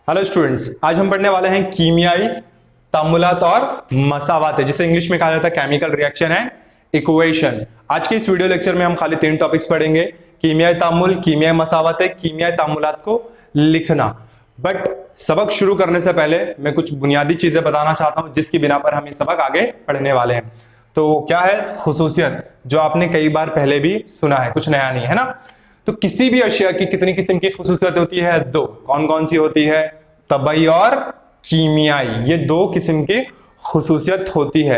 Hello students, आज हम पढ़ने वाले हैं कीमियाई तामुलात और मसावात, जिसे इंग्लिश में कहा जाता है केमिकल रिएक्शन एंड इक्वेशन। आज के इस वीडियो लेक्चर में हम खाली 3 टॉपिक्स पढ़ेंगे। कीमियाई तामुल, कीमियाई मसावात, कीमियाई तामुलात को लिखना। बट सबक शुरू करने से पहले मैं कुछ बुनियादी चीजें बताना चाहता हूं जिसकी बिना पर हम ये सबक आगे पढ़ने वाले हैं। तो क्या है खुसूसियत, जो आपने कई बार पहले भी सुना है, कुछ नया नहीं है ना। तो किसी भी अशिया की कितनी किस्म की खुसूसियत होती है? 2। कौन कौन सी होती है? तबई और कीमियाई। ये 2 किस्म की खुसूसियत होती है।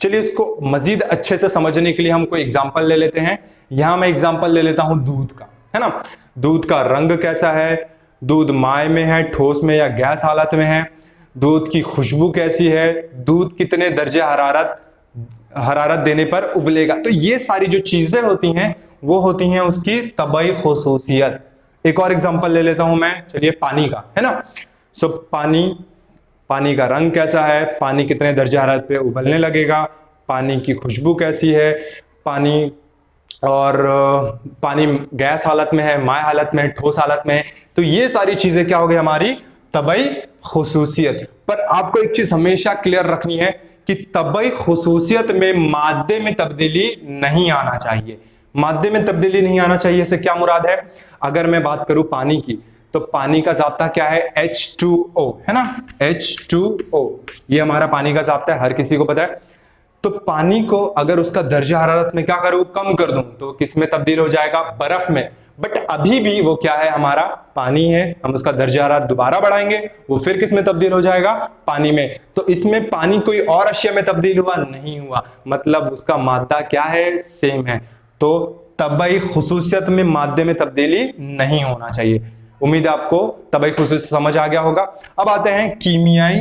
चलिए इसको मजीद अच्छे से समझने के लिए हम कोई एग्जांपल ले लेते हैं। यहां मैं एग्जांपल ले लेता हूं दूध का, है ना। दूध का रंग कैसा है? दूध माय में है, ठोस में या गैस हालत में है? दूध की खुशबू कैसी है? दूध कितने दर्जे हरारत देने पर उबलेगा? तो ये सारी जो चीजें होती हैं वो होती हैं उसकी तबई खुसूसियत। एक और एग्जांपल ले लेता हूं मैं, चलिए पानी का, है ना। सो पानी का रंग कैसा है? पानी कितने दर्जे हरारत पे उबलने लगेगा? पानी की खुशबू कैसी है? पानी पानी गैस हालत में है, माय हालत में है, ठोस हालत में है? तो ये सारी चीजें क्या हो गई हमारी तबई खुसूसियत। पर आपको एक चीज हमेशा क्लियर रखनी है कि तबई खुसूसियत में मादे में तब्दीली नहीं आना चाहिए। मादे में तब्दीली नहीं आना चाहिए से क्या मुराद है? अगर मैं बात करूं पानी की, तो पानी का जाब्ता क्या है? H2O, है ना। H2O ये हमारा पानी का जाब्ता है, हर किसी को पता है। तो पानी को अगर उसका दर्जा हरारत में क्या करूं, कम कर दूं, तो किस में तब्दील हो जाएगा? बर्फ में। बट अभी भी वो क्या है? हमारा पानी है। हम उसका दर्जा हरारत दोबारा बढ़ाएंगे, वो फिर किस में तब्दील हो जाएगा? पानी में। तो इसमें पानी कोई और अशिया में तब्दील हुआ? नहीं हुआ। मतलब उसका मादा क्या है? सेम है। तो तबई खुसूसियत में मादे में तब्दीली नहीं होना चाहिए। उम्मीद है आपको तबई खुसूसियत समझ आ गया होगा। अब आते हैं कीमियाई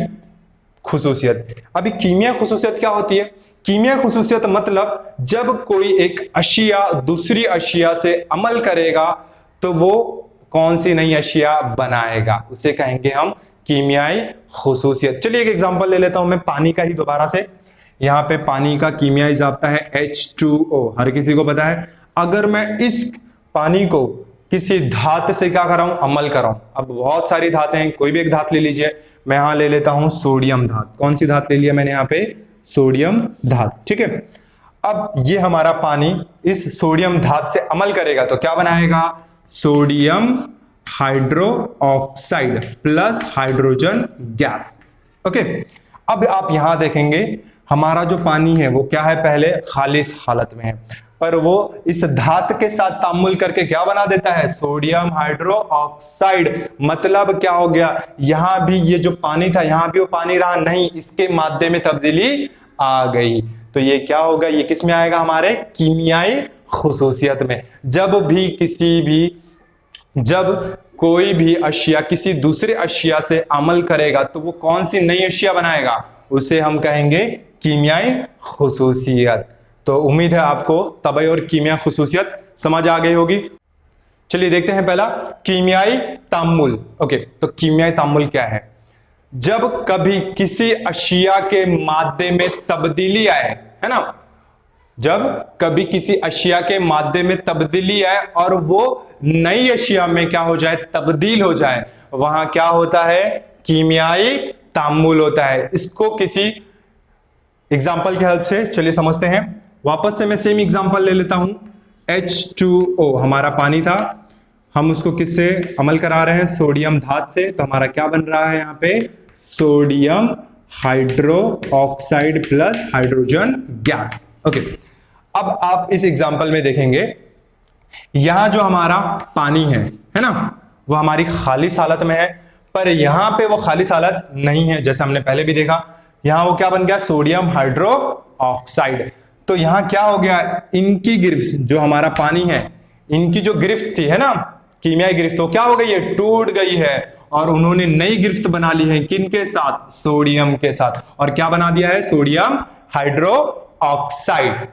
खुसूसियत। अभी कीमियाई खुसूसियत क्या होती है? कीमियाई खुसूसियत मतलब जब कोई एक अशिया दूसरी अशिया से अमल करेगा तो वो कौन सी नई अशिया बनाएगा, उसे कहेंगे हम कीमियाई खुसूसियत। चलिए एक एग्जांपल ले लेता हूं मैं पानी का ही दोबारा से। यहां पे पानी का कीमियाई जाब्ता है H2O, हर किसी को पता है। अगर मैं इस पानी को किसी धातु से क्या कर रहा हूं? अमल कर रहा हूं। अब बहुत सारी धातें हैं, कोई भी एक धातु ले लीजिए। मैं यहां ले लेता हूं सोडियम धातु। कौन सी धातु ले लिया मैंने यहाँ पे? सोडियम धातु, ठीक है। अब ये हमारा पानी इस सोडियम धातु से अमल करेगा तो क्या बनाएगा? Sodium hydro oxide plus hydrogen gas. Okay. अब आप यहां देखेंगे हमारा जो पानी है वो क्या है? पहले खालिस हालत में है, पर वो इस धातु के साथ तामुल करके क्या बना देता है? Sodium hydro oxide. मतलब क्या हो गया? यहां भी ये जो पानी था यहां भी वो पानी रहा नहीं, इसके मादे में तब्दीली आ गई। तो ये क्या होगा? ये किस में आएगा? हमारे कीमियाई खुसूसियत में। जब कोई भी अशिया किसी दूसरे अशिया से अमल करेगा तो वो कौन सी नई अशिया बनाएगा? उसे हम कहेंगे कीमियाई खुसूसियत। तो उम्मीद है आपको तबई और कीमिया खुसूसियत समझ आ गई होगी। चलिए देखते हैं पहला कीमियाई तामुल। ओके, तो कीमियाई तामुल क्या है? जब कभी किसी अशिया के मादे में तब्दीली आए, है ना। जब कभी किसी अशिया के मादे में तब्दीली आए और वो नई अशिया में क्या हो जाए? तब्दील हो जाए, वहां क्या होता है? कीमियाई तामुल होता है। इसको किसी एग्जाम्पल की हेल्प से चलिए समझते हैं। वापस से मैं सेम एग्जांपल ले लेता हूं। H2O हमारा पानी था, हम उसको किससे अमल करा रहे हैं? सोडियम धातु से। तो हमारा क्या बन रहा है यहाँ पे? Sodium hydro oxide plus hydrogen gas. Okay. अब आप इस एग्जांपल में देखेंगे यहां जो हमारा पानी है ना, वो हमारी खालिस हालत में है, पर यहां पे वो खालिस हालत नहीं है। जैसे हमने पहले भी देखा, यहां वो क्या बन गया? Sodium hydro oxide. तो यहां क्या हो गया? इनकी गिरफ्त, जो हमारा पानी है, इनकी जो गिरफ्त थी, है ना, कीमियाई गिरफ्त, तो क्या हो गई है? टूट गई है। और उन्होंने नई गिरफ्त बना ली है, किनके साथ? सोडियम के साथ। और क्या बना दिया है? Sodium hydro oxide.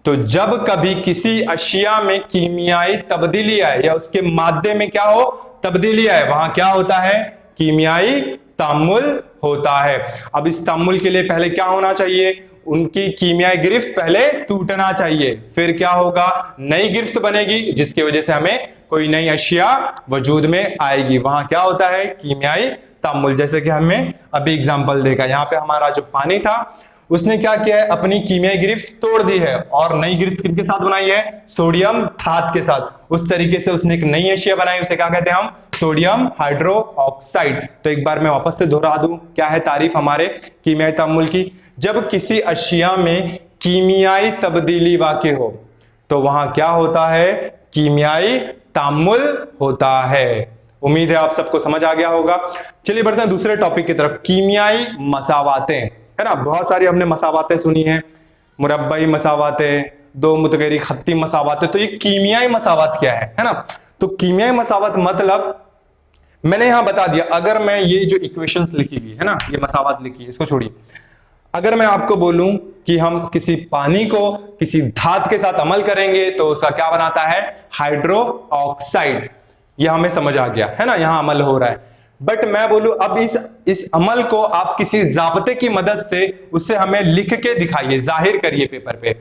तो जब कभी किसी अशिया में कीमियाई तब्दीली आए या उसके मादे में क्या हो? तब्दीली आए, वहां क्या होता है? कीमियाई तामुल होता है। अब इस तामुल के लिए पहले क्या होना चाहिए? उनकी कीमियाई गिरफ्त पहले टूटना चाहिए, फिर क्या होगा? नई गिरफ्त बनेगी, जिसकी वजह से हमें कोई नई अशिया वजूद में आएगी। वहां क्या होता है? कीमियाई तामुल, जैसे कि हमें अभी एग्जांपल देखा, यहाँ पे हमारा जो पानी था उसने क्या किया है, अपनी कीमियाई गिरफ्त तोड़ दी है और नई गिरफ्त किनके साथ बनाई है, सोडियम धात के साथ। उस तरीके से उसने एक नई एशिया बनाई, उसे क्या कहते हैं हम, सोडियम हाइड्रो ऑक्साइड। तो एक बार मैं वापस से दोहरा दूं, क्या है तारीफ हमारे कीमियाई तामुल की, जब किसी अशिया में कीमियाई तब्दीली वाक़ई हो तो वहां क्या होता है, कीमियाई तामुल होता है। उम्मीद है आप सबको समझ आ गया होगा। चलिए बढ़ते हैं दूसरे टॉपिक की तरफ, कीमियाई मसावातें, है ना। बहुत सारी हमने मसावातें सुनी है, मुरब्बई मसावातें, दो मुतगैरी खत्ती मसावातें। तो ये कीमियाई मसावत क्या है ना। तो कीमियाई मसावत मतलब मैंने यहां बता दिया, अगर मैं ये जो इक्वेशंस लिखी हुई है ना, ये मसावत लिखी है, इसको छोड़िए। अगर मैं आपको बोलूं कि हम किसी पानी को किसी धात के साथ अमल करेंगे तो उसका क्या बनाता है, हाइड्रो ऑक्साइड। यह हमें समझ आ गया है ना, यहां अमल हो रहा है। बट मैं बोलूं अब इस अमल को आप किसी जाब्ते की मदद से उसे हमें लिख के दिखाइए, जाहिर करिए पेपर पे,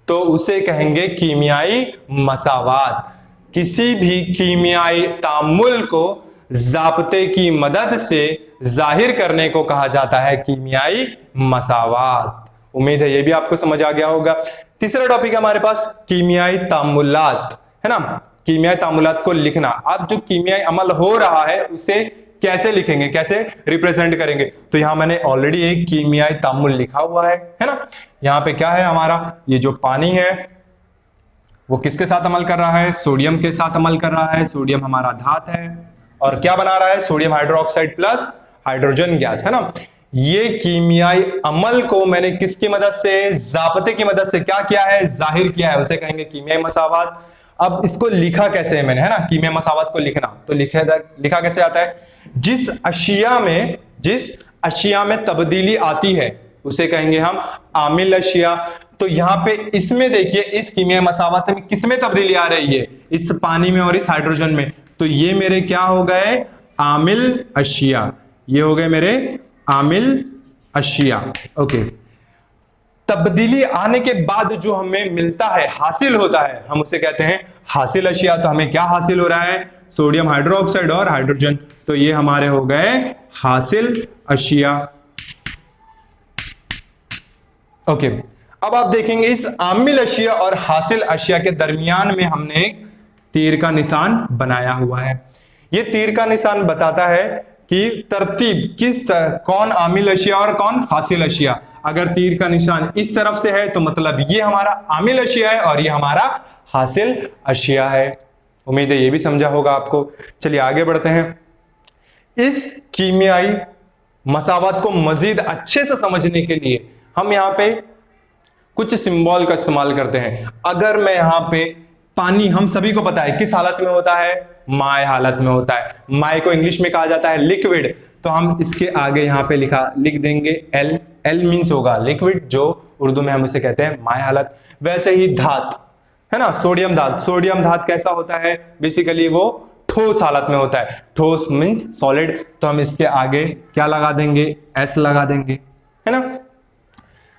तो उसे कहेंगे कीमियाई मसावात। किसी भी कीमियाई तामुल को जाब्ते की मदद से जाहिर करने को कहा जाता है कीमियाई मसावात। उम्मीद है ये भी आपको समझ आ गया होगा। तीसरा टॉपिक है हमारे पास कीमियाई तामुलात, है ना। कीमियाई तामुलात को लिखना, अब जो कीमियाई अमल हो रहा है उसे कैसे लिखेंगे, कैसे रिप्रेजेंट करेंगे। तो यहां मैंने ऑलरेडी एक कीमियाई तामुल लिखा हुआ है ना। यहां पे क्या है हमारा, ये जो पानी है वो किसके साथ अमल कर रहा है, सोडियम के साथ अमल कर रहा है। सोडियम हमारा धात है और क्या बना रहा है, sodium hydroxide plus hydrogen gas, है ना। ये कीमियाई अमल को मैंने किसकी मदद से, जाब्ते की मदद से क्या किया है, जाहिर किया है, उसे कहेंगे कीमियाई मसावात। अब इसको लिखा कैसे है मैंने, है ना, कीमियाई मसावात को लिखना, तो लिखा कैसे आता है, जिस अशिया में तब्दीली आती है उसे कहेंगे हम आमिल अशिया। तो यहां पे इसमें देखिए, इस कीमियाई मसावत में किसमें तब्दीली आ रही है, इस पानी में और इस हाइड्रोजन में। तो ये मेरे क्या हो गए, आमिल अशिया, ये हो गए मेरे आमिल अशिया। ओके, तब्दीली आने के बाद जो हमें मिलता है, हासिल होता है, हम उसे कहते हैं हासिल अशिया। तो हमें क्या हासिल हो रहा है, सोडियम हाइड्रोक्साइड और हाइड्रोजन। तो ये हमारे हो गए हासिल अशिया। ओके, अब आप देखेंगे इस आमिल अशिया और हासिल अशिया के दरमियान में हमने एक तीर का निशान बनाया हुआ है। ये तीर का निशान बताता है कि तरतीब कौन आमिल अशिया और कौन हासिल अशिया। अगर तीर का निशान इस तरफ से है तो मतलब ये हमारा आमिल अशिया है और ये हमारा हासिल अशिया है। उम्मीद है ये भी समझा होगा आपको। चलिए आगे बढ़ते हैं। इस कीमियाई मसावत को मजीद अच्छे से समझने के लिए हम यहां पे कुछ सिंबल का इस्तेमाल करते हैं। अगर मैं यहां पे पानी, हम सभी को पता है किस हालत में होता है, माय हालत में होता है। माय को इंग्लिश में कहा जाता है लिक्विड, तो हम इसके आगे यहां पे लिख देंगे एल। एल मीन्स होगा लिक्विड, जो उर्दू में हम उसे कहते हैं माय हालत। वैसे ही धात, है ना, सोडियम धात। सोडियम धात कैसा होता है, बेसिकली वो ठोस हालत में होता है। ठोस मीन्स सॉलिड, तो हम इसके आगे क्या लगा देंगे, एस लगा देंगे, है ना।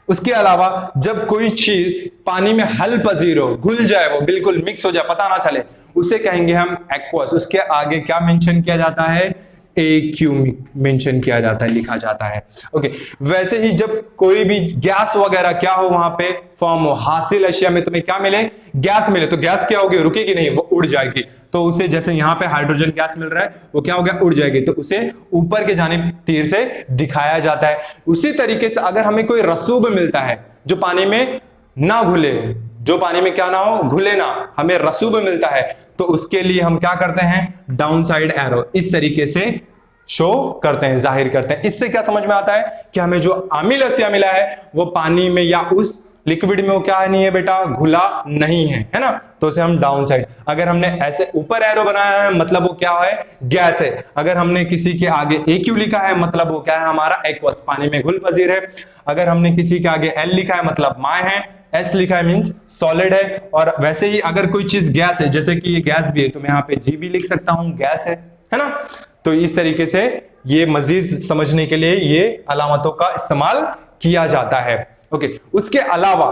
उसके अलावा जब कोई चीज पानी में हल पजीर हो, घुल जाए, वो बिल्कुल मिक्स हो जाए, पता ना चले, उसे कहेंगे हम एक्वस। उसके आगे क्या मेंशन किया जाता है, AQ मेंशन किया जाता है, लिखा जाता है। ओके, वैसे ही जब कोई भी गैस वगैरह क्या हो वहां पे फॉर्म हो, हासिल अशिया में तुम्हें क्या मिले, गैस मिले, तो गैस क्या होगी, रुकेगी नहीं, वो उड़ जाएगी। तो उसे जैसे यहां पे हाइड्रोजन गैस मिल रहा है, वो क्या हो गया, उड़ जाएगी, तो उसे ऊपर के जानिब तीर से दिखाया जाता है। उसी तरीके से अगर हमें कोई रसूब मिलता है जो पानी में ना घुले, जो पानी में क्या ना हो, घुले ना, हमें रसूब मिलता है, तो उसके लिए हम क्या करते हैं, डाउन साइड एरो इस तरीके से शो करते हैं, जाहिर करते हैं। इससे क्या समझ में आता है कि हमें जो आमिल अशिया मिला है वो पानी में या उस लिक्विड में वो क्या नहीं है बेटा, घुला नहीं है, है ना। तो उसे हम डाउन साइड, अगर हमने ऐसे ऊपर एरो बनाया है मतलब वो क्या है, गैस है। अगर हमने किसी के आगे AQ लिखा है मतलब वो क्या है, हमारा एक्वस, पानी में घुल पजीर है। अगर हमने किसी के आगे L लिखा है मतलब माय है, S लिखा है मींस सॉलिड है। और वैसे ही अगर कोई चीज गैस है, जैसे कि ये गैस भी है, तो मैं यहाँ पे G भी लिख सकता हूं, गैस है ना। तो इस तरीके से ये मजीद समझने के लिए ये अलामतों का इस्तेमाल किया जाता है। ओके, उसके अलावा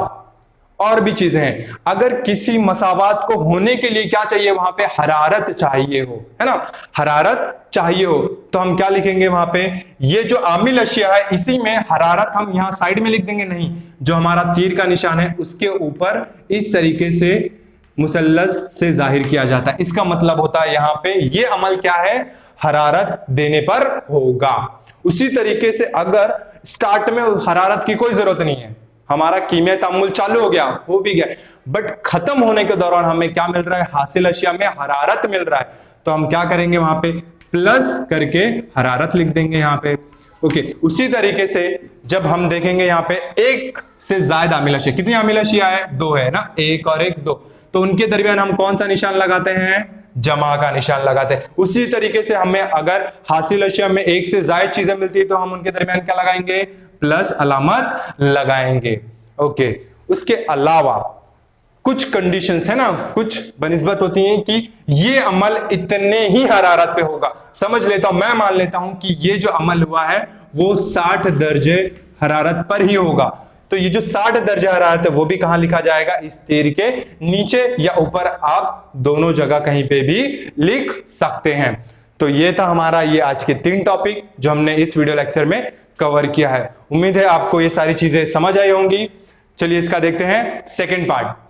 और भी चीजें हैं। अगर किसी मसावात को होने के लिए क्या चाहिए, वहां पे हरारत चाहिए हो, है ना, हरारत चाहिए हो, तो हम क्या लिखेंगे वहां पे, ये जो आमिल अशिया है इसी में हरारत हम यहां साइड में लिख देंगे, नहीं, जो हमारा तीर का निशान है उसके ऊपर इस तरीके से मुसल्लस से जाहिर किया जाता है। इसका मतलब होता है यहां पे ये अमल क्या है, हरारत देने पर होगा। उसी तरीके से अगर स्टार्ट में हरारत की कोई जरूरत नहीं है, हमारा कीमिया तामुल चालू हो गया, हो भी गया, बट खत्म होने के दौरान हमें क्या मिल रहा है, हासिल अशिया में हरारत मिल रहा है, तो हम क्या करेंगे वहां पे प्लस करके हरारत लिख देंगे यहां पे। ओके, उसी तरीके से जब हम देखेंगे यहां पे एक से ज्यादा आमिल अशिया, कितनी आमिल अशिया है, दो है ना, एक और एक दो, तो उनके दरमियान हम कौन सा निशान लगाते हैं, जमा का निशान लगाते हैं। उसी तरीके से हमें अगर हासिल अशिया में एक से ज्यादा चीजें मिलती है तो हम उनके दरमियान क्या लगाएंगे, प्लस अलामत लगाएंगे। ओके, उसके अलावा कुछ कंडीशंस है ना, कुछ बनिस्बत होती हैं कि ये अमल इतने ही हरारत पे होगा। समझ लेता हूं, मैं मान लेता हूं कि ये जो अमल हुआ है वो 60 दर्जे हरारत पर ही होगा, तो ये जो 60 दर्जे हरारत है वो भी कहां लिखा जाएगा, इस तीर के नीचे या ऊपर, आप दोनों जगह कहीं पे भी लिख सकते हैं। तो ये था हमारा ये आज के 3 टॉपिक जो हमने इस वीडियो लेक्चर में कवर किया है। उम्मीद है आपको ये सारी चीजें समझ आई होंगी। चलिए इसका देखते हैं सेकंड पार्ट।